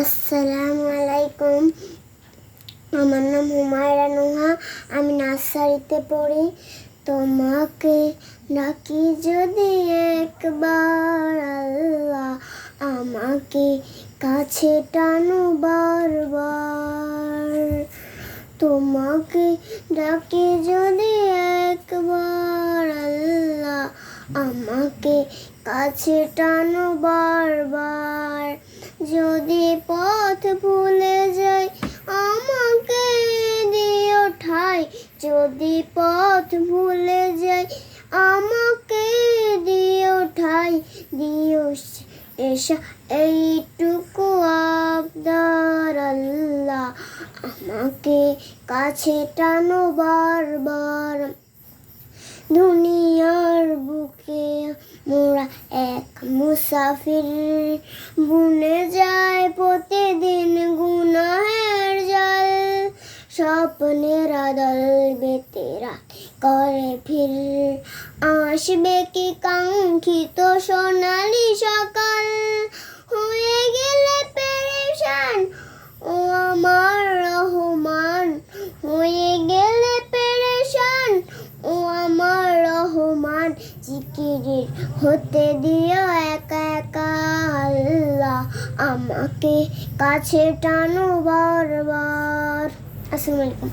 আসসালামু আলাইকুম। আমার নাম হুমায়রা নুহা। আমি নার্সারিতে পড়ি। তোমাকে ডাকি যদি একবার আল্লাহ, আমাকে কাছে টানো বারবার। তোমাকে ডাকি যদি একবার আল্লাহ, আমাকে কাছে টানো বারবার। যদি পথ ভুলে যাই আমাকে দিও ঠাই। যদি পথ ভুলে যাই আমাকে দিও ঠাই। দিও এসা এইটুকু আবদার আল্লাহ, আমাকে কাছে টানো বারবার। দুনিয়ার বুকে মোরা এক মুসাফির, বুনে যায় প্রতিদিন গুনাহের জাল। স্বপ্নের আদল বেতে রাখে করে ফির, আসবে কি কাঙ্ক্ষিত সোনালি সকাল। হয়ে গেলে পেরেশান ও আমার রহমান, হয়ে গেলে পেরেশান ও আমার রহমান। জিকিরের হতে দিও একা একা আল্লাহ, আমাকে কাছে টানো বারবার। আসসালামু আলাইকুম।